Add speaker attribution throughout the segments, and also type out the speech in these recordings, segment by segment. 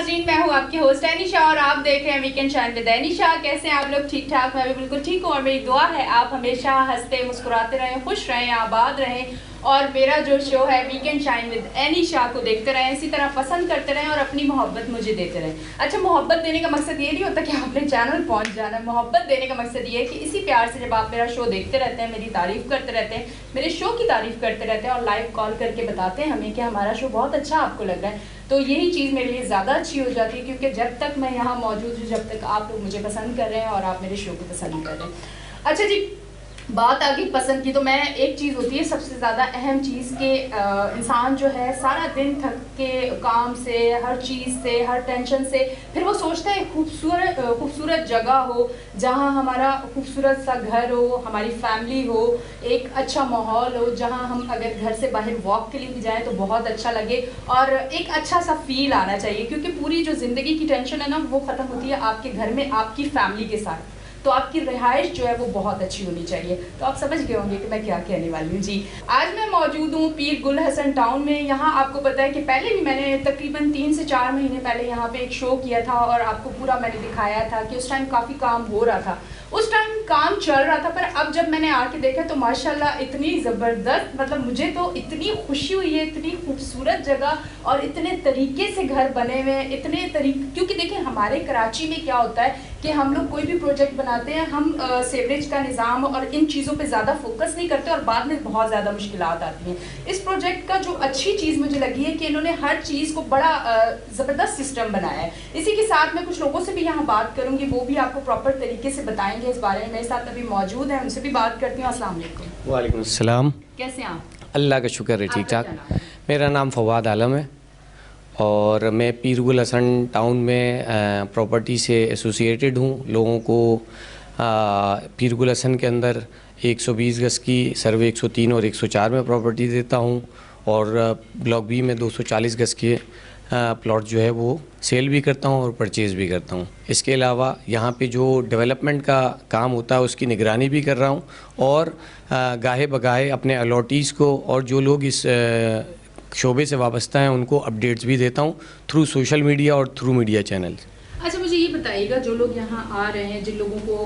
Speaker 1: नाज़रीन, मैं हूँ आपकी होस्ट एनिशा और आप देख रहे हैं वीकेंड शाइन विद एनिशा। कैसे हैं आप लोग? ठीक ठाक? मैं भी बिल्कुल ठीक हूँ और मेरी दुआ है आप हमेशा हंसते मुस्कुराते रहें, खुश रहें, आबाद रहें और मेरा जो शो है वीकेंड शाइन विद एनिशा को देखते रहें, इसी तरह पसंद करते रहें और अपनी मोहब्बत मुझे देते रहें। अच्छा, मोहब्बत देने का मकसद ये नहीं होता कि आपने चैनल पहुंच जाना है। मोहब्बत देने का मकसद ये है कि इसी प्यार से जब आप मेरा शो देखते रहते हैं, मेरी तारीफ़ करते रहते हैं, मेरे शो की तारीफ़ करते रहते हैं और लाइव कॉल करके बताते हैं हमें कि हमारा शो बहुत अच्छा आपको लग रहा है, तो यही चीज़ मेरे लिए ज़्यादा अच्छी हो जाती है, क्योंकि जब तक मैं यहाँ मौजूद हूँ, जब तक आप लोग मुझे पसंद कर रहे हैं और आप मेरे शो को पसंद कर रहे हैं। अच्छा जी, बात आ गई पसंद की, तो मैं एक चीज़ होती है सबसे ज़्यादा अहम चीज़ कि इंसान जो है सारा दिन थक के काम से, हर चीज़ से, हर टेंशन से, फिर वो सोचता है खूबसूरत जगह हो जहाँ हमारा खूबसूरत सा घर हो, हमारी फैमिली हो, एक अच्छा माहौल हो, जहाँ हम अगर घर से बाहर वॉक के लिए भी जाएँ तो बहुत अच्छा लगे और एक अच्छा सा फील आना चाहिए, क्योंकि पूरी जो ज़िंदगी की टेंशन है ना, वो ख़त्म होती है आपके घर में आपकी फैमिली के साथ। तो आपकी रिहाइश जो है वो बहुत अच्छी होनी चाहिए। तो आप समझ गए होंगे कि मैं क्या कहने वाली हूँ। जी, आज मैं मौजूद हूँ पीर गुल हसन टाउन में। यहाँ आपको पता है कि पहले भी मैंने तकरीबन 3 से 4 महीने पहले यहाँ पे एक शो किया था और आपको पूरा मैंने दिखाया था कि उस टाइम काफ़ी काम हो रहा था, उस टाइम काम चल रहा था। पर अब जब मैंने आके देखा तो माशाल्लाह इतनी ज़बरदस्त, मतलब मुझे तो इतनी खुशी हुई है, इतनी खूबसूरत जगह और इतने तरीके से घर बने हुए हैं, इतने तरीके। क्योंकि देखिए हमारे कराची में क्या होता है कि हम लोग कोई भी प्रोजेक्ट बनाते हैं, हम सीवरेज का निज़ाम और इन चीज़ों पे ज़्यादा फोकस नहीं करते और बाद में बहुत ज़्यादा मुश्किलात आती हैं। इस प्रोजेक्ट का जो अच्छी चीज़ मुझे लगी है कि इन्होंने हर चीज़ को बड़ा ज़बरदस्त सिस्टम बनाया है। इसी के साथ मैं कुछ लोगों से भी यहाँ बात करूँगी, वो भी आपको प्रॉपर तरीके से बताएंगे इस बारे में। मेरे साथ अभी मौजूद हैं, उनसे भी बात करती हूँ। अस्सलाम वालेकुम।
Speaker 2: वालेकुम अस्सलाम।
Speaker 1: कैसे हैं आप?
Speaker 2: अल्लाह का शुक्र है, ठीक ठाक। मेरा नाम फवाद आलम है और मैं पीर गुल हसन टाउन में प्रॉपर्टी से एसोसिएटेड हूँ। लोगों को पीर गुल हसन के अंदर 120 गज़ की सर्वे 103 और 104 में प्रॉपर्टी देता हूँ और ब्लॉक बी में 240 गज़ के प्लॉट जो है वो सेल भी करता हूँ और परचेज़ भी करता हूँ। इसके अलावा यहाँ पे जो डेवलपमेंट का काम होता है उसकी निगरानी भी कर रहा हूँ और गाहे बगाहे अपने अलॉटीज़ को और जो लोग इस शोबे से वाबस्ता हैं उनको अपडेट्स भी देता हूँ थ्रू सोशल मीडिया और थ्रू मीडिया चैनल्स।
Speaker 1: अच्छा, मुझे ये बताइएगा, जो लोग यहाँ आ रहे हैं, जिन लोगों को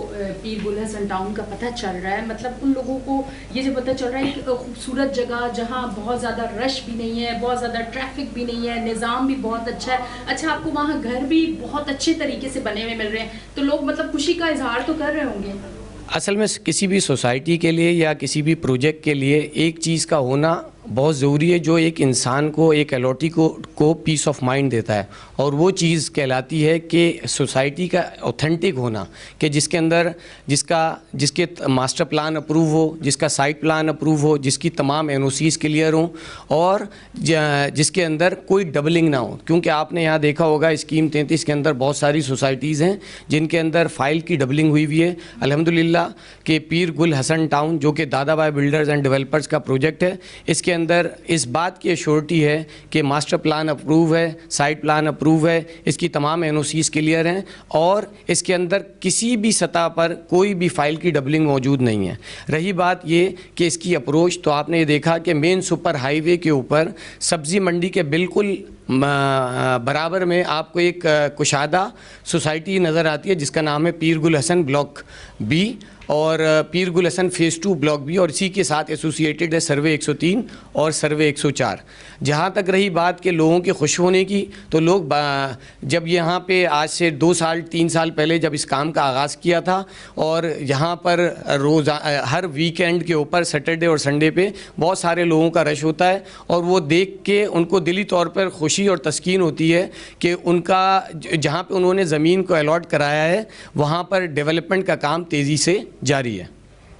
Speaker 1: पीर गुल हसन टाउन का पता चल रहा है, मतलब उन लोगों को ये जो पता चल रहा है कि खूबसूरत जगह जहाँ बहुत ज़्यादा रश भी नहीं है, बहुत ज़्यादा ट्रैफिक भी नहीं है, निज़ाम भी बहुत अच्छा है, अच्छा आपको वहाँ घर भी बहुत अच्छे तरीके से बने हुए मिल रहे हैं, तो लोग मतलब खुशी का इजहार तो कर रहे होंगे।
Speaker 2: असल में किसी भी सोसाइटी के लिए या किसी भी प्रोजेक्ट के लिए एक चीज़ का होना बहुत ज़रूरी है जो एक इंसान को, एक अलॉटी को पीस ऑफ माइंड देता है, और वो चीज़ कहलाती है कि सोसाइटी का ऑथेंटिक होना, कि जिसके अंदर जिसके मास्टर प्लान अप्रूव हो, जिसका साइट प्लान अप्रूव हो, जिसकी तमाम एनओसीज़ क्लियर हों और जिसके अंदर कोई डबलिंग ना हो। क्योंकि आपने यहाँ देखा होगा स्कीम 33 के अंदर बहुत सारी सोसाइटीज़ हैं जिनके अंदर फ़ाइल की डबलिंग हुई हुई है। अल्हम्दुलिल्लाह कि पीर गुल हसन टाउन जो कि दादाबाई बिल्डर्स एंड डेवलपर्स का प्रोजेक्ट है, इसके अंदर इस बात की एश्योरिटी है कि मास्टर प्लान अप्रूव है, साइट प्लान अप्रूव है, इसकी तमाम एनओसीज़ क्लियर हैं और इसके अंदर किसी भी सतह पर कोई भी फ़ाइल की डबलिंग मौजूद नहीं है। रही बात ये कि इसकी अप्रोच, तो आपने ये देखा कि मेन सुपर हाईवे के ऊपर सब्ज़ी मंडी के बिल्कुल बराबर में आपको एक कुशादा सोसाइटी नज़र आती है जिसका नाम है पीर गुल हसन ब्लॉक बी और पीर गुल हसन फ़ेज़ 2 ब्लॉक बी, और इसी के साथ एसोसिएटेड है सर्वे 103 और सर्वे 104। जहाँ तक रही बात के लोगों के खुश होने की, तो लोग जब यहाँ पे आज से 2 साल 3 साल पहले जब इस काम का आगाज़ किया था और यहाँ पर हर वीकेंड के ऊपर सैटरडे और संडे पे बहुत सारे लोगों का रश होता है और वो देख के उनको दिली तौर पर खुशी और तस्कीन होती है कि उनका जहाँ पे उन्होंने ज़मीन को अलॉट कराया है वहाँ पर डेवलपमेंट का काम तेज़ी से जारी है।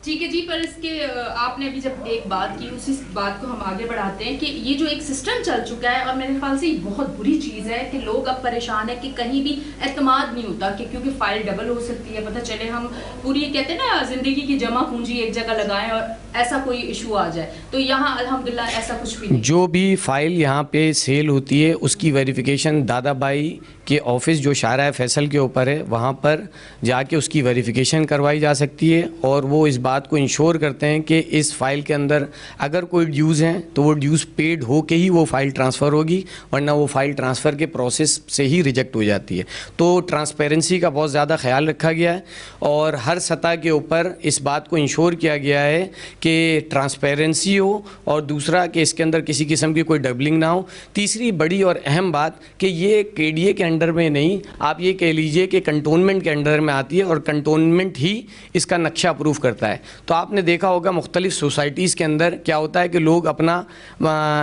Speaker 1: ठीक है जी, पर इसके आपने अभी जब एक बात की, उसी बात को हम आगे बढ़ाते हैं कि ये जो एक सिस्टम चल चुका है और मेरे ख्याल से ये बहुत बुरी चीज़ है कि लोग अब परेशान है कि कहीं भी एतमाद नहीं होता कि क्योंकि फ़ाइल डबल हो सकती है, पता चले हम पूरी कहते हैं ना ज़िंदगी की जमा पूंजी एक जगह लगाएं और ऐसा कोई इशू आ जाए, तो यहाँ अल्हम्दुलिल्लाह ऐसा कुछ भी नहीं।
Speaker 2: जो भी फ़ाइल यहाँ पे सेल होती है उसकी वेरिफिकेशन दादाबाई कि ऑफिस जो शाहराह फैसल के ऊपर है वहाँ पर जाके उसकी वेरिफिकेशन करवाई जा सकती है, और वो इस बात को इंश्योर करते हैं कि इस फ़ाइल के अंदर अगर कोई ड्यूज़ हैं तो वो ड्यूज़ पेड हो के ही वो फ़ाइल ट्रांसफ़र होगी, वरना वो फ़ाइल ट्रांसफ़र के प्रोसेस से ही रिजेक्ट हो जाती है। तो ट्रांसपेरेंसी का बहुत ज़्यादा ख्याल रखा गया है और हर सतह के ऊपर इस बात को इंश्योर किया गया है कि ट्रांसपेरेंसी हो, और दूसरा कि इसके अंदर किसी किस्म की कोई डबलिंग ना हो। तीसरी बड़ी और अहम बात कि ये केडीए के अंडर में नहीं, आप ये कह लीजिए कि कंटोनमेंट के अंडर में आती है और कंटोनमेंट ही इसका नक्शा अप्रूव करता है। तो आपने देखा होगा मुख्तलिफ सोसाइटीज़ के अंदर क्या होता है कि लोग अपना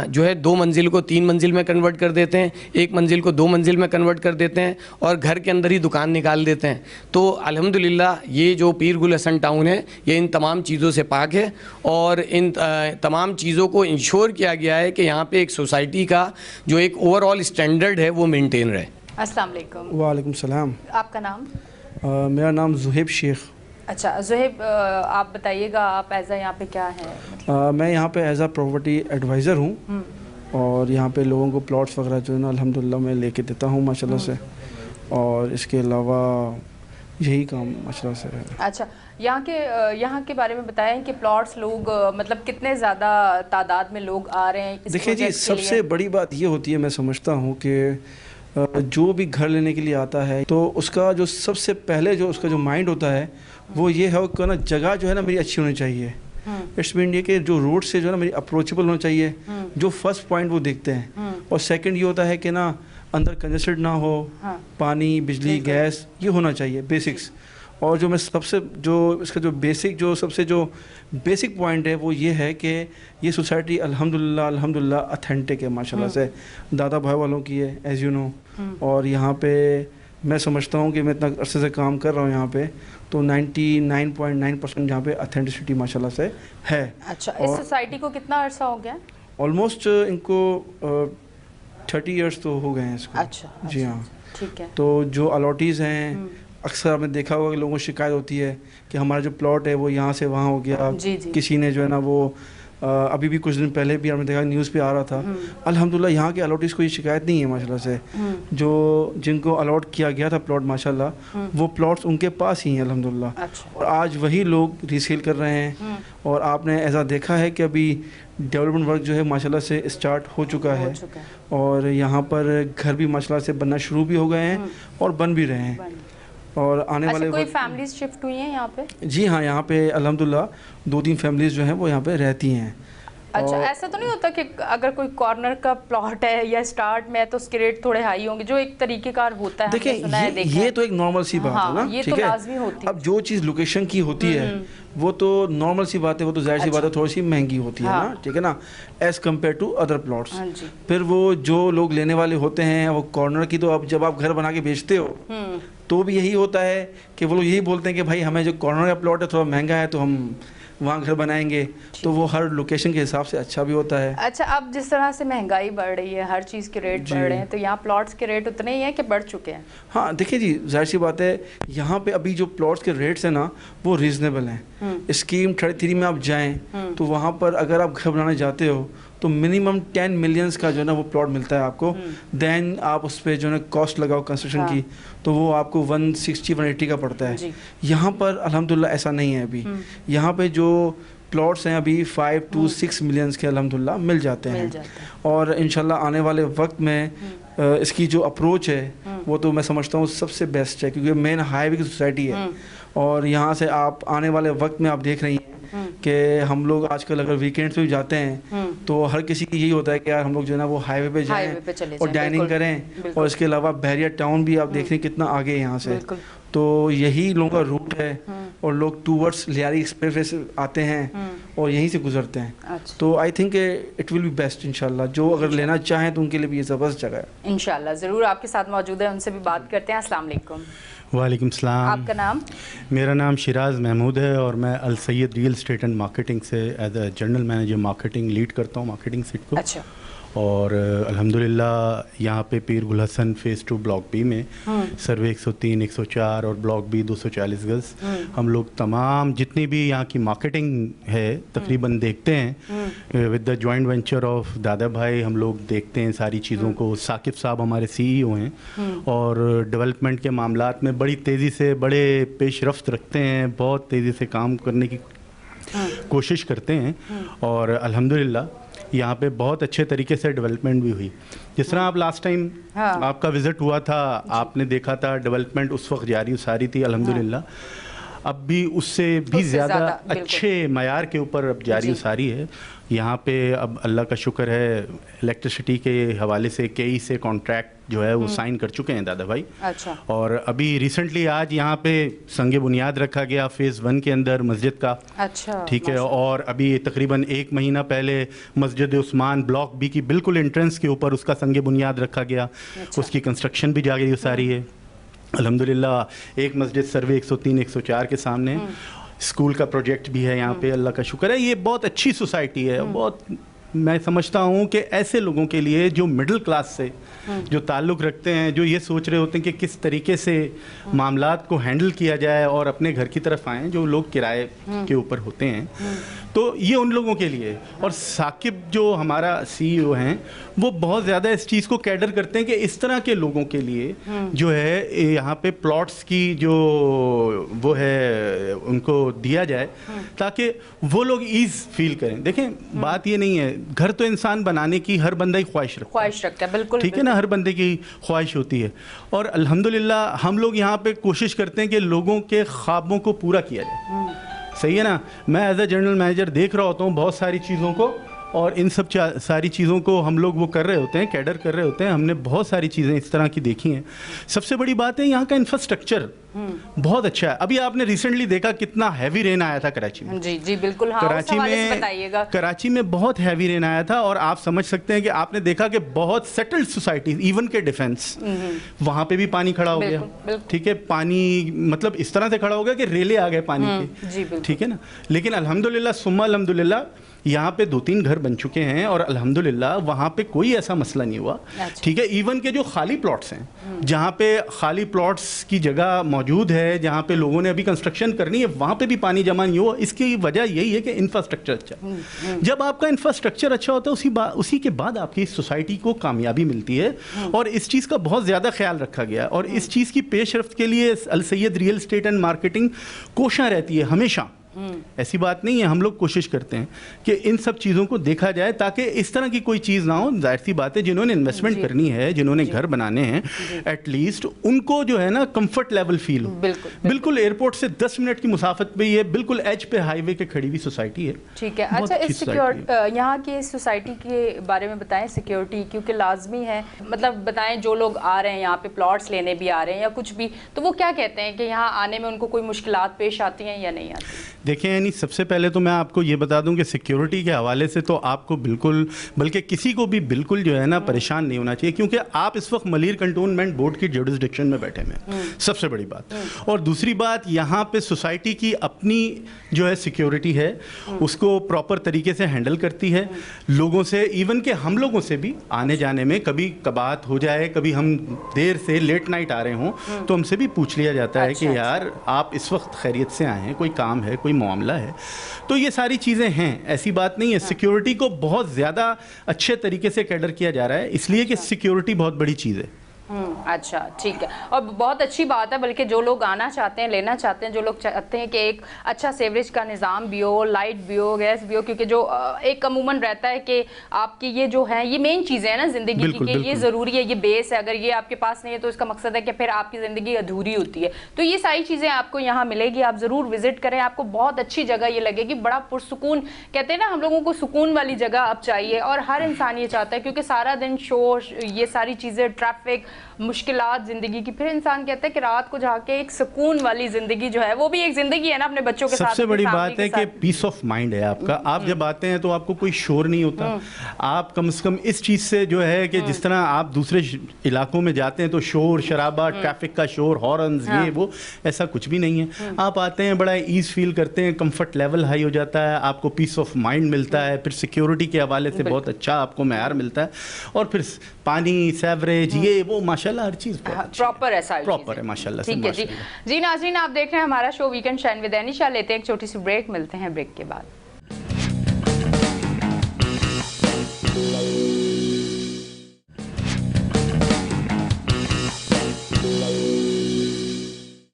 Speaker 2: जो है 2 मंजिल को 3 मंजिल में कन्वर्ट कर देते हैं, 1 मंजिल को 2 मंजिल में कन्वर्ट कर देते हैं और घर के अंदर ही दुकान निकाल देते हैं। तो अल्हम्दुलिल्लाह ये जो पीर गुल हसन टाउन है ये इन तमाम चीज़ों से पाक है और इन तमाम चीज़ों को इंश्योर किया गया है कि यहाँ पे एक सोसाइटी का जो एक ओवरऑल स्टैंडर्ड है वो मेंटेन रहे।
Speaker 1: अस्सलाम वालेकुम।
Speaker 3: वालेकुम सलाम।
Speaker 1: आपका नाम?
Speaker 3: मेरा नाम ज़ुहैब शेख।
Speaker 1: अच्छा ज़ुहैब, आप बताइएगा आप एज यहाँ पे क्या है?
Speaker 3: मैं यहाँ पे एज प्रॉपर्टी एडवाइज़र हूँ और यहाँ पे लोगों को प्लॉट्स वगैरह जो है ना अल्हम्दुलिल्लाह मैं लेके देता हूँ माशाल्लाह से, और इसके अलावा यही काम माशाल्लाह से है।
Speaker 1: अच्छा, यहाँ के बारे में बताएं कि प्लॉट्स लोग मतलब कितने ज़्यादा तादाद में लोग आ रहे हैं?
Speaker 3: देखिए जी, सबसे बड़ी बात ये होती है, मैं समझता हूँ कि जो भी घर लेने के लिए आता है तो उसका जो सबसे पहले जो उसका जो माइंड होता है वो ये है कि ना जगह जो है ना मेरी अच्छी होनी चाहिए। इट्स मीन ये कि जो रोड से जो है ना मेरी अप्रोचेबल होना चाहिए, जो फर्स्ट पॉइंट वो देखते हैं। और सेकंड ये होता है कि ना अंदर कंजेस्टेड ना हो, पानी बिजली गैस ये होना चाहिए बेसिक्स। और जो मैं सबसे जो इसका जो बेसिक जो सबसे जो बेसिक पॉइंट है वो ये है कि ये सोसाइटी अल्हम्दुलिल्लाह अथेंटिक है माशाल्लाह से, दादा भाई वालों की है एज़ यू नो। और यहाँ पे मैं समझता हूँ कि मैं इतना अरसे से काम कर रहा हूँ यहाँ पे, तो 99.9% यहाँ पे अथेंटिसिटी माशाल्लाह से है।
Speaker 1: अच्छा, इस सोसाइटी को कितना अरसा हो गया?
Speaker 3: ऑलमोस्ट इनको 30 ईयर्स तो हो गए हैं इसको।
Speaker 1: अच्छा,
Speaker 3: जी हाँ,
Speaker 1: ठीक है।
Speaker 3: तो जो अलॉटीज़ हैं अक्सर आपने देखा होगा कि लोगों को शिकायत होती है कि हमारा जो प्लॉट है वो यहाँ से वहाँ हो गया। किसी ने जो है ना वो अभी भी कुछ दिन पहले भी आपने देखा न्यूज़ पे आ रहा था। अल्हम्दुलिल्लाह यहाँ के अलॉटीज़ को ये शिकायत नहीं है माशाल्लाह से। जो जिनको अलॉट किया गया था प्लॉट माशाल्लाह वो प्लॉट्स उनके पास ही हैं अल्हम्दुलिल्लाह। और आज वही लोग रीसेल कर रहे हैं। और आपने ऐसा देखा है कि अभी डेवलपमेंट वर्क जो है माशाल्लाह से स्टार्ट हो चुका है और यहाँ पर घर भी माशाल्लाह से बनना शुरू भी हो गए हैं और बन भी रहे हैं। और आने वाले
Speaker 1: कोई फैमिलीज शिफ्ट हुई हैं यहाँ पे? जी
Speaker 3: हाँ, यहाँ पे अल्हम्दुलिल्लाह 2-3 फैमिलीज जो हैं वो यहाँ पे रहती हैं।
Speaker 1: अच्छा, ऐसा तो नहीं होता कि अगर कोई कॉर्नर का प्लॉट है या स्टार्ट में है तो उसके रेट थोड़े हाई होंगे, जो एक तरीकेकार होता है?
Speaker 3: देखिए ये तो एक नॉर्मल सी बात है ना,
Speaker 1: ये तो लाज़मी होती है।
Speaker 3: अब जो चीज़ लोकेशन की होती है वो तो नॉर्मल सी बात है, वो तो जाहिर सी बात है थोड़ी सी महंगी होती है ना, ठीक है ना, as compare to other plots. फिर वो जो लोग लेने वाले होते हैं वो कॉर्नर की, तो अब जब आप घर बना के बेचते हो तो भी यही होता है कि वो लोग यही बोलते हैं कि भाई हमें जो कॉर्नर का प्लॉट है थोड़ा महंगा है तो हम वहाँ घर बनाएंगे, तो वो हर लोकेशन के हिसाब से अच्छा भी होता है।
Speaker 1: अच्छा, अब जिस तरह से महंगाई बढ़ रही है, हर चीज़ के रेट बढ़ रहे हैं, तो यहाँ प्लॉट्स के रेट उतने ही हैं कि बढ़ चुके हैं?
Speaker 3: हाँ देखिए जी, जाहिर सी बात है यहाँ पे अभी जो प्लॉट्स के रेट्स हैं ना वो रीज़नेबल हैं। स्कीम 33 में आप जाएँ तो वहाँ पर अगर आप घर बनाने जाते हो तो मिनिमम 10 मिलियंस का जो है ना वो प्लॉट मिलता है आपको। देन आप उस पर जो है ना कॉस्ट लगाओ कंस्ट्रक्शन की तो वो आपको 160-180 का पड़ता है। यहाँ पर अल्हम्दुलिल्लाह ऐसा नहीं है। अभी यहाँ पे जो प्लॉट्स हैं अभी 5 to 6 मिलियंस के अल्हम्दुलिल्लाह मिल जाते हैं। और इंशाल्लाह आने वाले वक्त में इसकी जो अप्रोच है वो तो मैं समझता हूँ सबसे बेस्ट है, क्योंकि मेन हाईवे की सोसाइटी है और यहाँ से आप आने वाले वक्त में आप देख रही हैं कि हम लोग आजकल अगर वीकेंड्स पे भी जाते हैं तो हर किसी की यही होता है कि यार हम लोग जो है ना वो हाईवे पे जाएं और डाइनिंग करें। और इसके अलावा बहरिया टाउन भी आप देख रहे हैं कितना आगे है यहाँ से, तो यही लोगों का रूट है और लोग टूवर्ड्स लियारी एक्सप्रेस आते हैं और यहीं से गुजरते हैं। तो I think it will be best इंशाल्लाह। जो अगर लेना चाहें तो उनके लिए भी ये ज़बरदस्त जगह है।
Speaker 1: इंशाल्लाह ज़रूर आपके साथ मौजूद है, उनसे भी बात करते हैं। अस्सलाम वालेकुम।
Speaker 4: वालेकुम सलाम।
Speaker 1: आपका नाम?
Speaker 4: मेरा नाम शिराज महमूद है और मैं Al Sayed real estate and marketing से as a general manager marketing lead करता हूँ मार्केटिंग सीट को।
Speaker 1: अच्छा।
Speaker 4: और अल्हम्दुलिल्लाह यहाँ पे पीर गुल हसन फ़ेज़ 2 ब्लॉक बी में सर्वे 103, 104 और ब्लॉक बी 240 गज़ हम लोग तमाम जितनी भी यहाँ की मार्केटिंग है तकरीबन देखते हैं with the joint venture of दादा भाई। हम लोग देखते हैं सारी चीज़ों को। साकिब साहब हमारे CEO हैं और डेवलपमेंट के मामलात में बड़ी तेज़ी से बड़े पेशरफ्त रखते हैं, बहुत तेज़ी से काम करने की कोशिश करते हैं और अल्हम्दुलिल्लाह यहाँ पे बहुत अच्छे तरीके से डेवलपमेंट भी हुई। जिस तरह आप लास्ट टाइम आपका विज़िट हुआ था, आपने देखा था डेवलपमेंट उस वक्त जारी सारी थी अल्हम्दुलिल्लाह। अब भी उससे भी ज़्यादा अच्छे मयार के ऊपर अब जारी सारी है। यहाँ पे अब अल्लाह का शुक्र है इलेक्ट्रिसिटी के हवाले से KE से कॉन्ट्रैक्ट जो है वो साइन कर चुके हैं दादा भाई।
Speaker 5: अच्छा।
Speaker 4: और अभी रिसेंटली आज यहाँ पे संगे बुनियाद रखा गया फ़ेज़ 1 के अंदर मस्जिद का।
Speaker 5: अच्छा।
Speaker 4: ठीक है। और अभी तकरीबन 1 महीना पहले मस्जिद उस्मान ब्लॉक बी की बिल्कुल एंट्रेंस के ऊपर उसका संगे बुनियाद रखा गया। उसकी कंस्ट्रक्शन भी जारी सारी है अल्हम्दुलिल्लाह। एक मस्जिद सर्वे 103, 104 के सामने स्कूल का प्रोजेक्ट भी है यहाँ पे, अल्लाह का शुक्र है। ये बहुत अच्छी सोसाइटी है। बहुत मैं समझता हूँ कि ऐसे लोगों के लिए जो मिडिल क्लास से जो ताल्लुक़ रखते हैं, जो ये सोच रहे होते हैं कि किस तरीके से मामलात को हैंडल किया जाए और अपने घर की तरफ आएँ, जो लोग किराए के ऊपर होते हैं, तो ये उन लोगों के लिए। और साकिब जो हमारा CEO हैं वो बहुत ज़्यादा इस चीज़ को कैडर करते हैं कि इस तरह के लोगों के लिए जो है यहाँ पे प्लॉट्स की जो वो है उनको दिया जाए ताकि वो लोग ईज़ फील करें। देखें बात ये नहीं है, घर तो इंसान बनाने की हर बंदा ही ख्वाहिश रखता है,
Speaker 5: बिल्कुल
Speaker 4: ठीक है ना, हर बंदे की ख्वाहिश होती है। और अल्हम्दुलिल्लाह हम लोग यहाँ पे कोशिश करते हैं कि लोगों के ख्वाबों को पूरा किया जाए। सही है ना। मैं एज ए जनरल मैनेजर देख रहा होता हूँ बहुत सारी चीज़ों को और इन सब सारी चीज़ों को हम लोग वो कर रहे होते हैं, कैडर कर रहे होते हैं। हमने बहुत सारी चीज़ें इस तरह की देखी हैं। सबसे बड़ी बात है यहाँ का इंफ्रास्ट्रक्चर बहुत अच्छा है। अभी आपने रिसेंटली देखा कितना हैवी रेन आया था कराची में।
Speaker 5: जी जी बिल्कुल। हाँ,
Speaker 4: कराची में बहुत हैवी रेन आया था और आप समझ सकते हैं कि आपने देखा कि बहुत सेटल्ड सोसाइटीज इवन के डिफेंस वहाँ पे भी पानी खड़ा हो गया। ठीक है, पानी मतलब इस तरह से खड़ा हो गया कि रेले आ गए पानी के। ठीक है ना। लेकिन अल्हम्दुलिल्लाह सुम्मा अल्हम्दुलिल्लाह यहाँ पे 2-3 घर बन चुके हैं और अल्हम्दुलिल्लाह वहाँ पे कोई ऐसा मसला नहीं हुआ। ठीक है। इवन के जो खाली प्लॉट्स हैं, जहाँ पे खाली प्लॉट्स की जगह मौजूद है, जहाँ पे लोगों ने अभी कंस्ट्रक्शन करनी है, वहाँ पे भी पानी जमा नहीं हुआ। इसकी वजह यही है कि इंफ्रास्ट्रक्चर अच्छा। जब आपका इंफ्रास्ट्रक्चर अच्छा होता है उसी के बाद आपकी सोसाइटी को कामयाबी मिलती है। और इस चीज़ का बहुत ज़्यादा ख्याल रखा गया और इस चीज़ की पेशरफ्त के लिए Al Sayed real estate and marketing कोशिश रहती है हमेशा। ऐसी बात नहीं है, हम लोग कोशिश करते हैं कि इन सब चीज़ों को देखा जाए ताकि इस तरह की कोई चीज़ ना हो। जाहिर सी बात है जिन्होंने इन्वेस्टमेंट करनी है, जिन्होंने घर बनाने हैं, एटलीस्ट उनको जो है ना कंफर्ट लेवल फील हो। बिल्कुल एयरपोर्ट से 10 मिनट की मुसाफत पे ये बिल्कुल एज पे हाईवे के खड़ी हुई सोसाइटी है।
Speaker 5: ठीक है। अच्छा, इस यहाँ की सोसाइटी के बारे में बताएं, सिक्योरिटी क्योंकि लाजमी है, मतलब बताएं जो लोग आ रहे हैं यहाँ पे प्लॉट्स लेने भी आ रहे हैं या कुछ भी, तो वो क्या कहते हैं कि यहाँ आने में उनको कोई मुश्किलात पेश आती हैं या नहीं आती?
Speaker 4: देखें यानी सबसे पहले तो मैं आपको ये बता दूं कि सिक्योरिटी के हवाले से तो आपको बिल्कुल, बल्कि किसी को भी बिल्कुल जो है ना परेशान नहीं होना चाहिए, क्योंकि आप इस वक्त मलीर कंटोनमेंट बोर्ड की जुरिसडिक्शन में बैठे हैं, सबसे बड़ी बात। और दूसरी बात, यहाँ पे सोसाइटी की अपनी जो है सिक्योरिटी है, उसको प्रॉपर तरीके से हैंडल करती है। लोगों से, इवन के हम लोगों से भी आने जाने में कभी कबात हो जाए, कभी हम देर से लेट नाइट आ रहे हों तो हमसे भी पूछ लिया जाता है कि यार आप इस वक्त खैरियत से आए हैं, कोई काम है, कोई मामला है। तो ये सारी चीज़ें हैं, ऐसी बात नहीं है। सिक्योरिटी को बहुत ज़्यादा अच्छे तरीके से कैडर किया जा रहा है, इसलिए कि सिक्योरिटी बहुत बड़ी चीज़ है।
Speaker 5: अच्छा, ठीक है। और बहुत अच्छी बात है, बल्कि जो लोग आना चाहते हैं, लेना चाहते हैं, जो लोग चाहते हैं कि एक अच्छा सेवरेज का निज़ाम भी हो, लाइट भी हो, गैस भी हो, क्योंकि जो एक अमूमन रहता है कि आपकी ये जो है ये मेन चीज़ें हैं ना ज़िंदगी की, कि ये ज़रूरी है, ये बेस है, अगर ये आपके पास नहीं है तो इसका मकसद है कि फिर आपकी ज़िंदगी अधूरी होती है। तो ये सारी चीज़ें आपको यहाँ मिलेगी, आप ज़रूर विज़िट करें, आपको बहुत अच्छी जगह ये लगेगी, बड़ा पुरसुकून। कहते हैं ना हम लोगों को सुकून वाली जगह अब चाहिए और हर इंसान ये चाहता है, क्योंकि सारा दिन शोर, ये सारी चीज़ें, ट्रैफिक, मुश्किलात ज़िंदगी की, फिर इंसान कहता है कि रात को जाके एक सुकून वाली ज़िंदगी जो है वो भी एक ज़िंदगी है ना अपने बच्चों के साथ।
Speaker 4: सबसे बड़ी बात है कि पीस ऑफ माइंड है आपका। आप जब आते हैं तो आपको कोई शोर नहीं होता। आप कम से कम इस चीज़ से जो है कि जिस तरह आप दूसरे इलाकों में जाते हैं तो शोर शराबा, ट्रैफिक का शोर, हॉर्न्स, ये वो, ऐसा कुछ भी नहीं है। आप आते हैं, बड़ा ईज फील करते हैं, कंफर्ट लेवल हाई हो जाता है, आपको पीस ऑफ माइंड मिलता है, फिर सिक्योरिटी के हवाले से बहुत अच्छा आपको मेयार मिलता है, और फिर पानी, सेवरेज, ये वो, माशाल्लाह हर चीज़
Speaker 5: प्रॉपर है, सारी
Speaker 4: प्रॉपर है माशाल्लाह से।
Speaker 5: ठीक है जी। जी नाज़रीन, आप देख रहे हैं हमारा show weekend shine with Anisha. लेते हैं एक छोटी सी ब्रेक, मिलते हैं ब्रेक के बाद।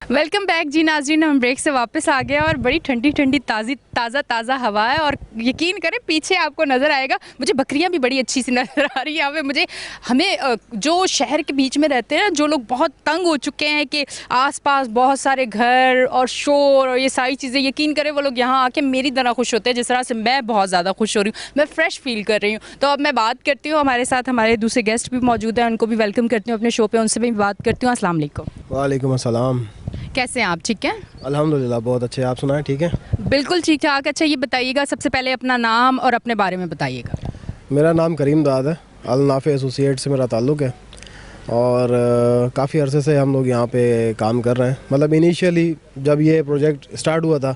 Speaker 5: वेलकम बैक जी नाज़रीन, हम ब्रेक से वापस आ गए और बड़ी ठंडी ठंडी ताज़ा हवा है, और यकीन करें पीछे आपको नज़र आएगा, मुझे बकरियां भी बड़ी अच्छी सी नज़र आ रही है। हमें जो शहर के बीच में रहते हैं, जो लोग बहुत तंग हो चुके हैं कि आसपास बहुत सारे घर और शोर और ये सारी चीज़ें, यकीन करें वो लोग यहाँ आके मेरी तरह खुश होते हैं जिस तरह से मैं बहुत ज़्यादा खुश हो रही हूँ, मैं फ़्रेश फील कर रही हूँ। तो अब मैं बात करती हूँ, हमारे साथ हमारे दूसरे गेस्ट भी मौजूद हैं, उनको भी वेलकम करती हूँ अपने शो पर, उनसे भी बात करती हूँ। अस्सलाम वालेकुम।
Speaker 6: वालेकुम अस्सलाम।
Speaker 5: कैसे हैं आप? ठीक है
Speaker 6: अल्हम्दुलिल्लाह, बहुत अच्छे। आप सुनाएं? ठीक है,
Speaker 5: बिल्कुल ठीक ठाक। अच्छा ये बताइएगा, सबसे पहले अपना नाम और अपने बारे में बताइएगा।
Speaker 6: मेरा नाम करीम दाद है, अल नाफे एसोसिएट से मेरा ताल्लुक़ है, और काफ़ी अरसे से हम लोग यहाँ पे काम कर रहे हैं। मतलब इनिशियली जब ये प्रोजेक्ट स्टार्ट हुआ था,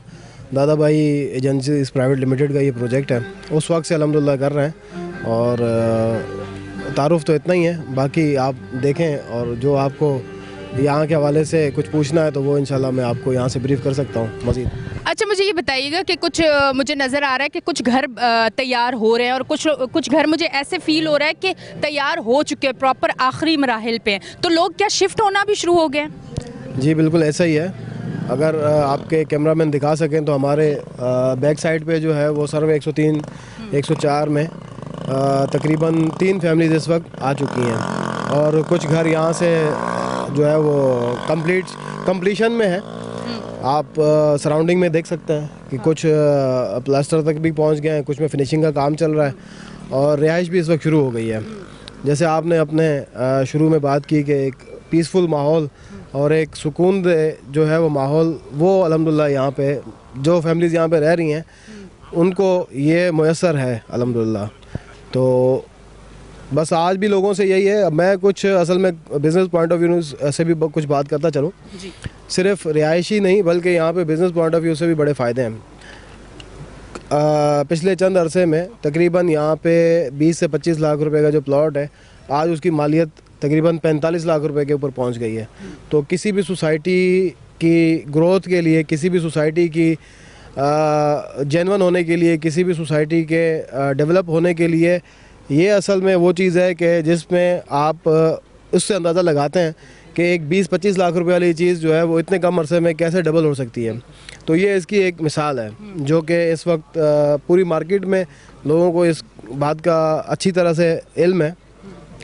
Speaker 6: दादा भाई एजेंसी प्राइवेट लिमिटेड का ये प्रोजेक्ट है, उस वक्त से अल्हम्दुलिल्लाह कर रहे हैं। और तारुफ तो इतना ही है, बाकी आप देखें, और जो आपको यहाँ के हवाले से कुछ पूछना है तो वो इंशाल्लाह मैं आपको यहाँ से ब्रीफ कर सकता हूँ मज़ीद।
Speaker 5: अच्छा, मुझे ये बताइएगा कि कुछ मुझे नज़र आ रहा है कि कुछ घर तैयार हो रहे हैं, और कुछ घर मुझे ऐसे फील हो रहा है कि तैयार हो चुके हैं, प्रॉपर आखिरी मराहिल पे हैं, तो लोग क्या शिफ्ट होना भी शुरू हो गए?
Speaker 6: जी बिल्कुल ऐसा ही है। अगर आपके कैमरामैन दिखा सकें तो हमारे बैक साइड पे जो है वो सर्वे 103 104 में तकरीबन 3 फैमिलीज इस वक्त आ चुकी हैं, और कुछ घर यहाँ से जो है वो कंप्लीशन में है। आप सराउंडिंग में देख सकते हैं कि कुछ प्लास्टर तक भी पहुँच गए हैं, कुछ में फिनिशिंग का काम चल रहा है, और रिहाइश भी इस वक्त शुरू हो गई है। जैसे आपने अपने शुरू में बात की कि एक पीसफुल माहौल और एक सुकून जो है वो माहौल, वो अल्हम्दुलिल्लाह यहाँ पे जो फैमिलीज़ यहाँ पे रह रही हैं उनको ये मुयस्सर है अल्हम्दुलिल्लाह। तो बस आज भी लोगों से यही है। मैं कुछ असल में बिज़नेस पॉइंट ऑफ व्यू से भी कुछ बात करता चलूँ, सिर्फ रिहायशी नहीं बल्कि यहाँ पे बिज़नेस पॉइंट ऑफ व्यू से भी बड़े फ़ायदे हैं। पिछले चंद अरसे में तकरीबन यहाँ पे 20 से 25 लाख रुपए का जो प्लॉट है, आज उसकी मालियत तकरीबन 45 लाख रुपए के ऊपर पहुँच गई है। तो किसी भी सोसाइटी की ग्रोथ के लिए, किसी भी सोसाइटी की जेन्युइन होने के लिए, किसी भी सोसाइटी के डेवलप होने के लिए, ये असल में वो चीज़ है कि जिसमें आप उससे अंदाज़ा लगाते हैं कि एक 20-25 लाख रुपए वाली चीज़ जो है वो इतने कम अरसे में कैसे डबल हो सकती है। तो ये इसकी एक मिसाल है जो कि इस वक्त पूरी मार्केट में लोगों को इस बात का अच्छी तरह से इल्म है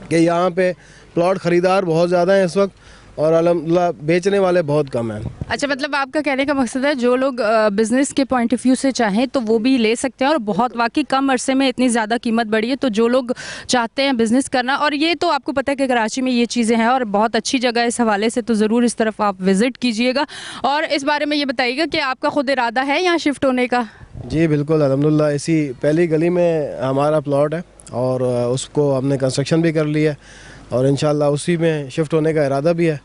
Speaker 6: कि यहाँ पे प्लॉट ख़रीदार बहुत ज़्यादा हैं इस वक्त, और अल्हम्दुलिल्लाह बेचने वाले बहुत कम हैं।
Speaker 5: अच्छा, मतलब आपका कहने का मकसद है जो लोग बिज़नेस के पॉइंट ऑफ व्यू से चाहें तो वो भी ले सकते हैं, और बहुत वाकई कम अरसे में इतनी ज़्यादा कीमत बढ़ी है, तो जो लोग चाहते हैं बिज़नेस करना, और ये तो आपको पता है कि कराची में ये चीज़ें हैं और बहुत अच्छी जगह है इस हवाले से, तो ज़रूर इस तरफ आप विज़िट कीजिएगा। और इस बारे में ये बताइएगा कि आपका खुद इरादा है यहाँ शिफ्ट होने का?
Speaker 6: जी बिल्कुल, अल्हम्दुलिल्लाह इसी पहली गली में हमारा प्लॉट है, और उसको हमने कंस्ट्रक्शन भी कर लिया है, और इंशाल्लाह उसी में शिफ्ट होने का इरादा भी है।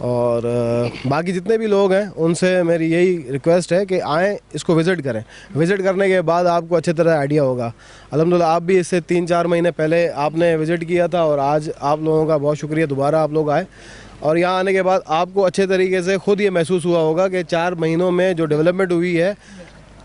Speaker 6: और बाकी जितने भी लोग हैं उनसे मेरी यही रिक्वेस्ट है कि आएँ, इसको विज़िट करें। विज़िट करने के बाद आपको अच्छी तरह आइडिया होगा। अल्हम्दुलिल्लाह आप भी इससे 3-4 महीने पहले आपने विज़िट किया था, और आज आप लोगों का बहुत शुक्रिया, दोबारा आप लोग आए, और यहाँ आने के बाद आपको अच्छे तरीके से ख़ुद ये महसूस हुआ होगा कि 4 महीनों में जो डेवलपमेंट हुई है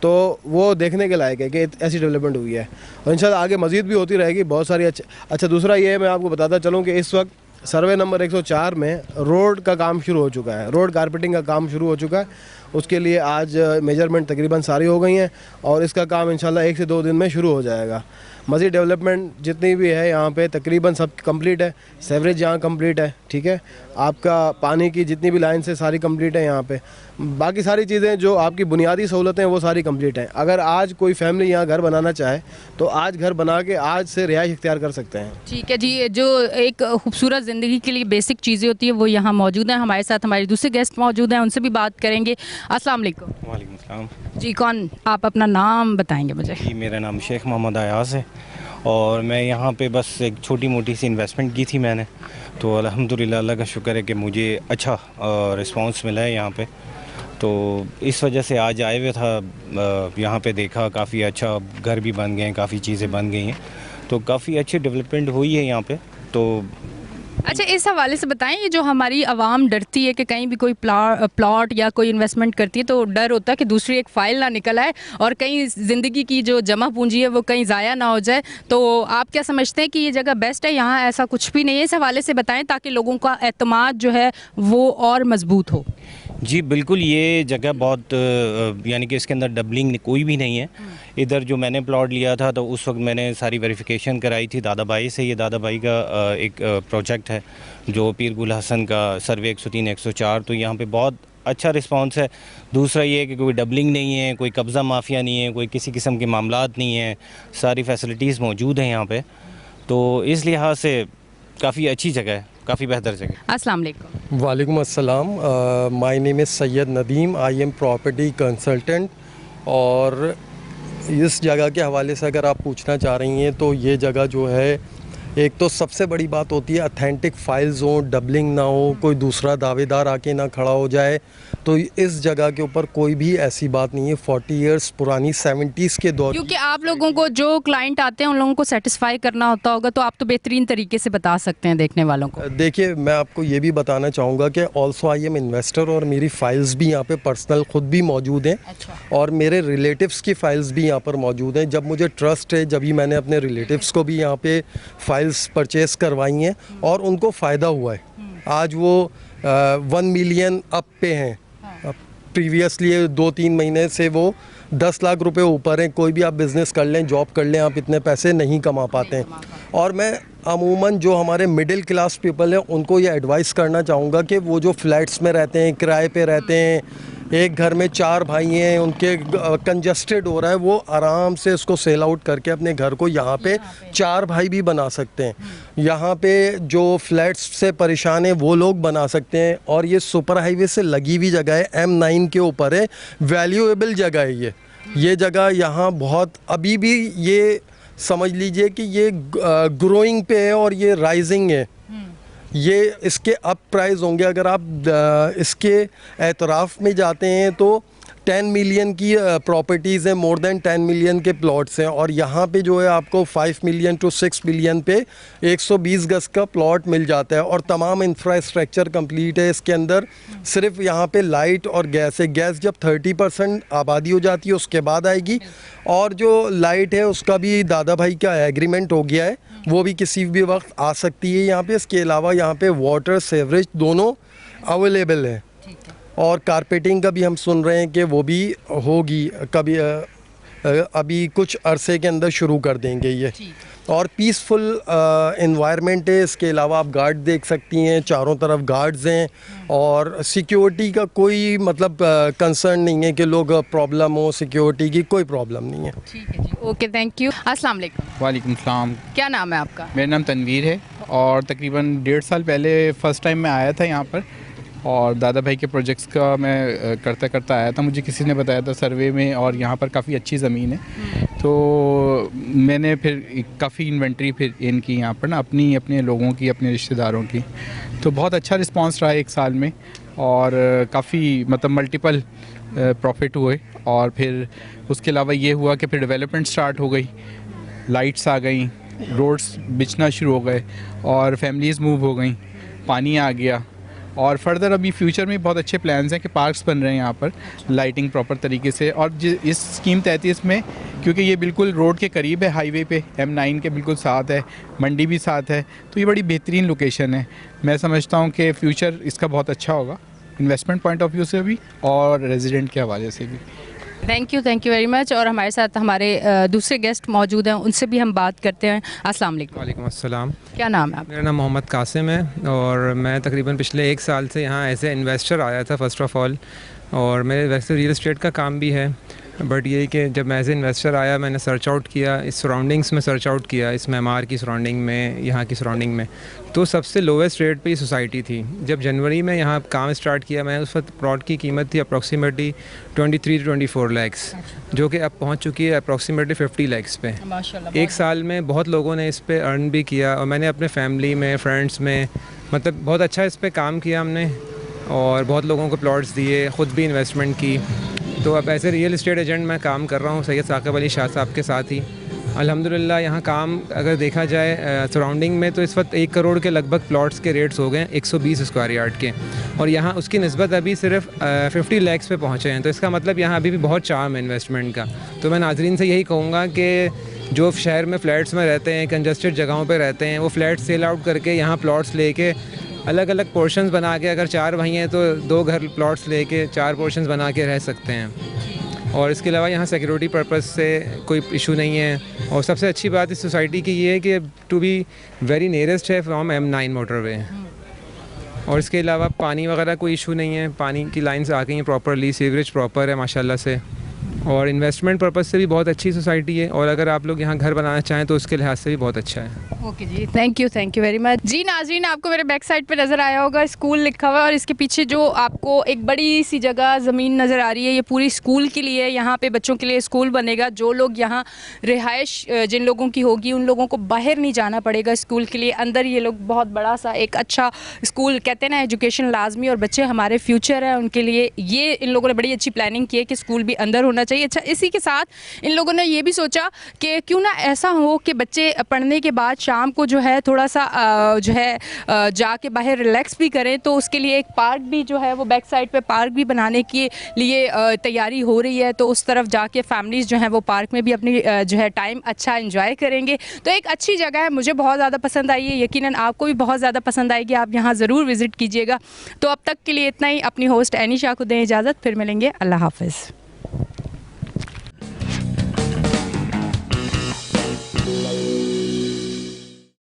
Speaker 6: तो वो देखने के लायक है कि ऐसी डेवलपमेंट हुई है, और इंशाल्लाह आगे मज़ीद भी होती रहेगी बहुत सारी। अच्छा दूसरा ये मैं आपको बताता चलूँ कि इस वक्त सर्वे नंबर 104 में रोड का काम शुरू हो चुका है, रोड कारपेटिंग का काम शुरू हो चुका है। उसके लिए आज मेजरमेंट तकरीबन सारी हो गई हैं, और इसका काम इंशाल्लाह 1 से 2 दिन में शुरू हो जाएगा। मज़ीद डेवलपमेंट जितनी भी है यहाँ पे तकरीबन सब कंप्लीट है। सेवरेज यहाँ कंप्लीट है, ठीक है। आपका पानी की जितनी भी लाइन से सारी कंप्लीट है यहाँ पे। बाकी सारी चीज़ें जो आपकी बुनियादी सहूलतें हैं वो सारी कंप्लीट हैं। अगर आज कोई फैमिली यहाँ घर बनाना चाहे तो आज घर बना के आज से रिहाइश इख्तियार कर सकते हैं।
Speaker 5: ठीक है जी, जो एक खूबसूरत ज़िंदगी के लिए बेसिक चीज़ें होती है वो यहाँ मौजूद हैं। हमारे साथ हमारे दूसरे गेस्ट मौजूद हैं, उनसे भी बात करेंगे। अस्सलाम वालेकुम।
Speaker 7: वालेकुम सलाम
Speaker 5: जी, कौन आप अपना नाम बताएंगे मुझे?
Speaker 7: जी, मेरा नाम शेख मोहम्मद अयाज़ है और मैं यहाँ पे बस एक छोटी मोटी सी इन्वेस्टमेंट की थी मैंने, तो अल्हम्दुलिल्लाह अल्लाह का शुक्र है कि मुझे अच्छा रिस्पांस मिला है यहाँ पे। तो इस वजह से आज आए हुए था यहाँ पे, देखा काफ़ी अच्छा घर भी बन गए हैं, काफ़ी चीज़ें बन गई हैं, तो काफ़ी अच्छी डेवलपमेंट हुई है यहाँ पे। तो
Speaker 5: अच्छा, इस हवाले से बताएं, ये जो हमारी आवाम डरती है कि कहीं भी कोई प्लॉट या कोई इन्वेस्टमेंट करती है तो डर होता है कि दूसरी एक फ़ाइल ना निकल आए और कहीं ज़िंदगी की जो जमा पूंजी है वो कहीं ज़ाया ना हो जाए, तो आप क्या समझते हैं कि ये जगह बेस्ट है? यहाँ ऐसा कुछ भी नहीं है, इस हवाले से बताएं ताकि लोगों का एतमाद जो है वो और मजबूत हो।
Speaker 7: जी बिल्कुल, ये जगह बहुत यानी कि इसके अंदर डबलिंग कोई भी नहीं है। इधर जो मैंने प्लॉट लिया था तो उस वक्त मैंने सारी वेरिफिकेशन कराई थी दादा भाई से। ये दादा भाई का एक प्रोजेक्ट है जो पीर गुल हसन का सर्वे 103 104, तो यहाँ पे बहुत अच्छा रिस्पांस है। दूसरा ये है कि कोई डबलिंग नहीं है, कोई कब्ज़ा माफिया नहीं है, कोई किसी किस्म के मामलात नहीं है, सारी फैसिलिटीज़ मौजूद हैं यहाँ पे, तो इस लिहाज से काफ़ी अच्छी जगह है, काफ़ी बेहतर जगह।
Speaker 5: अस्सलाम वालेकुम।
Speaker 8: वालेकुम अस्सलाम। My name is Syed Nadeem, I am property consultant. और इस जगह के हवाले से अगर आप पूछना चाह रही हैं तो ये जगह जो है, एक तो सबसे बड़ी बात होती है अथेंटिक फाइल्स हो, डबलिंग ना हो, कोई दूसरा दावेदार आके ना खड़ा हो जाए। तो इस जगह के ऊपर कोई भी ऐसी बात नहीं है। 40 इयर्स पुरानी 70s के दौर,
Speaker 5: क्योंकि आप लोगों को जो क्लाइंट आते हैं उन लोगों को सेटिस्फाई करना होता होगा, तो आप तो बेहतरीन तरीके से बता सकते हैं देखने वालों को।
Speaker 8: देखिए मैं आपको ये भी बताना चाहूँगा कि ऑल्सो आई एम इन्वेस्टर और मेरी फ़ाइल्स भी यहाँ पे पर्सनल ख़ुद भी मौजूद हैं।
Speaker 5: अच्छा।
Speaker 8: और मेरे रिलेटिव्स की फ़ाइल्स भी यहाँ पर मौजूद हैं। जब मुझे ट्रस्ट है जब ही मैंने अपने रिलेटिव्स को भी यहाँ पे फ़ाइल्स परचेज़ करवाई हैं और उनको फ़ायदा हुआ है। आज वो 1 मिलियन अप पे हैं। प्रीवियसली 2-3 महीने से वो 10 लाख रुपए ऊपर हैं। कोई भी आप बिज़नेस कर लें, जॉब कर लें, आप इतने पैसे नहीं कमा पाते हैं। और मैं अमूमन जो हमारे मिडिल क्लास पीपल हैं उनको ये एडवाइस करना चाहूँगा कि वो जो फ्लैट्स में रहते हैं, किराए पे रहते हैं, एक घर में 4 भाई हैं, उनके कंजस्टेड हो रहा है, वो आराम से इसको सेल आउट करके अपने घर को यहाँ पे 4 भाई भी बना सकते हैं। यहाँ पे जो फ्लैट्स से परेशान हैं वो लोग बना सकते हैं। और ये सुपर हाईवे से लगी हुई जगह है, M9 के ऊपर है, वैल्यूएबल जगह है ये जगह यहाँ बहुत अभी भी ये समझ लीजिए कि ये ग्रोइंग पे है और ये राइजिंग है। ये इसके अप प्राइस होंगे। अगर आप इसके एतराफ़ में जाते हैं तो 10 मिलियन की प्रॉपर्टीज़ हैं, मोर देन 10 मिलियन के प्लॉट्स हैं। और यहाँ पे जो है आपको 5 मिलियन टू 6 मिलियन पे 120 गज का प्लॉट मिल जाता है और तमाम इंफ्रास्ट्रक्चर कंप्लीट है इसके अंदर। सिर्फ यहाँ पे लाइट और गैस है। गैस जब 30% आबादी हो जाती है उसके बाद आएगी। और जो लाइट है उसका भी दादा भाई का एग्रीमेंट हो गया है, वो भी किसी भी वक्त आ सकती है यहाँ पे। इसके अलावा यहाँ पे वाटर सेवरेज दोनों अवेलेबल है। और कारपेटिंग का भी हम सुन रहे हैं कि वो भी होगी कभी, अभी कुछ अरसे के अंदर शुरू कर देंगे ये। और पीसफुल एनवायरनमेंट है। इसके अलावा आप गार्ड देख सकती हैं, चारों तरफ गार्ड्स हैं और सिक्योरिटी का कोई मतलब कंसर्न नहीं है कि लोग प्रॉब्लम हो, सिक्योरिटी की कोई प्रॉब्लम नहीं है।
Speaker 5: ठीक है जी, ओके, थैंक यू। अस्सलाम वालेकुम।
Speaker 9: वालेकुम सलाम।
Speaker 5: क्या नाम है आपका?
Speaker 9: मेरा नाम तनवीर है और तकरीबन 1.5 साल पहले फ़र्स्ट टाइम मैं आया था यहाँ पर और दादा भाई के प्रोजेक्ट्स का मैं करता करता आया था। मुझे किसी ने बताया था सर्वे में और यहाँ पर काफ़ी अच्छी ज़मीन है, तो मैंने फिर काफ़ी इन्वेंट्री फिर इनकी यहाँ पर ना अपने लोगों की, अपने रिश्तेदारों की, तो बहुत अच्छा रिस्पांस रहा 1 साल में और काफ़ी मतलब मल्टीपल प्रॉफिट हुए। और फिर उसके अलावा ये हुआ कि फिर डेवलपमेंट स्टार्ट हो गई, लाइट्स आ गई, रोड्स बिछना शुरू हो गए और फैमिलीज़ मूव हो गई, पानी आ गया। और फर्दर अभी फ्यूचर में बहुत अच्छे प्लान्स हैं कि पार्क्स बन रहे हैं यहाँ पर, लाइटिंग प्रॉपर तरीके से। और इस स्कीम 33 में क्योंकि ये बिल्कुल रोड के करीब है, हाईवे पे M9 के बिल्कुल साथ है, मंडी भी साथ है, तो ये बड़ी बेहतरीन लोकेशन है। मैं समझता हूँ कि फ्यूचर इसका बहुत अच्छा होगा इन्वेस्टमेंट पॉइंट ऑफ व्यू से भी और रेजिडेंट के हवाले से भी।
Speaker 5: Thank you very much. और हमारे साथ हमारे दूसरे गेस्ट मौजूद हैं, उनसे भी हम बात करते हैं। अस्सलाम वालेकुम।
Speaker 10: वालेकुम अस्सलाम।
Speaker 5: क्या नाम है आपका?
Speaker 10: मेरा नाम मोहम्मद कासिम है और मैं तकरीबन पिछले 1 साल से यहाँ एज ए इन्वेस्टर आया था फ़र्स्ट ऑफ़ ऑल। और मेरे वैसे रियल एस्टेट का काम भी है, बट यही कि जब मैं एज ए इन्वेस्टर आया मैंने सर्च आउट किया, इस सराउंडिंग्स में सर्च आउट किया, इस मेमार की सराउंडिंग में, यहाँ की सराउंडिंग में, तो सबसे लोवेस्ट रेट पे ये सोसाइटी थी। जब जनवरी में यहाँ काम स्टार्ट किया मैं, उस वक्त प्लॉट की कीमत थी अप्रॉक्सीमेटली 23 to 24 लैक्स, जो कि अब पहुँच चुकी है अप्रॉक्सीमेटली 50 लैक्स पे।
Speaker 5: माशाल्लाह।
Speaker 10: 1 साल में बहुत लोगों ने इस पर अर्न भी किया और मैंने अपने फैमिली में, फ्रेंड्स में, मतलब बहुत अच्छा इस पर काम किया हमने और बहुत लोगों को प्लॉट्स दिए, ख़ुद भी इन्वेस्टमेंट की। तो अब ऐसे रियल एस्टेट एजेंट मैं काम कर रहा हूँ सैयद साकिब अली शाह साहब के साथ ही। अल्हम्दुलिल्लाह यहाँ काम अगर देखा जाए सराउंडिंग में तो इस वक्त 1 करोड़ के लगभग प्लॉट्स के रेट्स हो गए 120 स्क्वायर यार्ड के, और यहाँ उसकी निस्बत अभी सिर्फ 50 लैक्स पे पहुँचे हैं। तो इसका मतलब यहाँ अभी भी बहुत चार्म है इन्वेस्टमेंट का। तो मैं नाज़रीन से यही कहूँगा कि जो शहर में फ़्लैट्स में रहते हैं, कंजस्टेड जगहों पर रहते हैं, वो फ्लैट सेल आउट करके यहाँ प्लॉट्स लेके अलग अलग पोर्शंस बना के, अगर 4 भाई हैं तो 2 घर प्लॉट्स लेके 4 पोर्शंस बना के रह सकते हैं। और इसके अलावा यहाँ सिक्योरिटी पर्पस से कोई इशू नहीं है। और सबसे अच्छी बात इस सोसाइटी की ये है कि टू बी वेरी नियरेस्ट है फ्रॉम M9 मोटरवे। और इसके अलावा पानी वगैरह कोई इशू नहीं है, पानी की लाइन्स आ गई हैं प्रॉपरली, सीवरेज प्रॉपर है माशाल्लाह से। और इन्वेस्टमेंट पर्पस से भी बहुत अच्छी सोसाइटी है, और अगर आप लोग यहाँ घर बनाना चाहें तो उसके लिहाज से भी बहुत अच्छा है।
Speaker 5: ओके जी, थैंक यू वेरी मच। जी नाज़रीन, आपको मेरे बैक साइड पे नज़र आया होगा स्कूल लिखा हुआ है, और इसके पीछे जो आपको एक बड़ी सी जगह ज़मीन नज़र आ रही है, ये पूरी स्कूल के लिए, यहाँ पे बच्चों के लिए स्कूल बनेगा। जो लोग यहाँ रिहाइश जिन लोगों की होगी उन लोगों को बाहर नहीं जाना पड़ेगा स्कूल के लिए, अंदर ये लोग बहुत बड़ा सा एक अच्छा स्कूल, कहते हैं ना एजुकेशन लाजमी और बच्चे हमारे फ्यूचर है, उनके लिए ये इन लोगों ने बड़ी अच्छी प्लानिंग की है कि स्कूल भी अंदर होना चाहिए। अच्छा, इसी के साथ इन लोगों ने ये भी सोचा कि क्यों ना ऐसा हो कि बच्चे पढ़ने के बाद शाम को जो है थोड़ा सा जो है जाके बाहर रिलैक्स भी करें, तो उसके लिए एक पार्क भी जो है वो बैक साइड पे पार्क भी बनाने के लिए तैयारी हो रही है। तो उस तरफ जाके फैमिलीज़ जो हैं वो पार्क में भी अपनी जो है टाइम अच्छा एंजॉय करेंगे। तो एक अच्छी जगह है, मुझे बहुत ज़्यादा पसंद आई है, यकीनन आपको भी बहुत ज़्यादा पसंद आएगी, आप यहाँ ज़रूर विज़िट कीजिएगा। तो अब तक के लिए इतना ही। अपनी होस्ट एनी शाह को दें इजाज़त, फिर मिलेंगे। अल्लाह हाफ़िज़।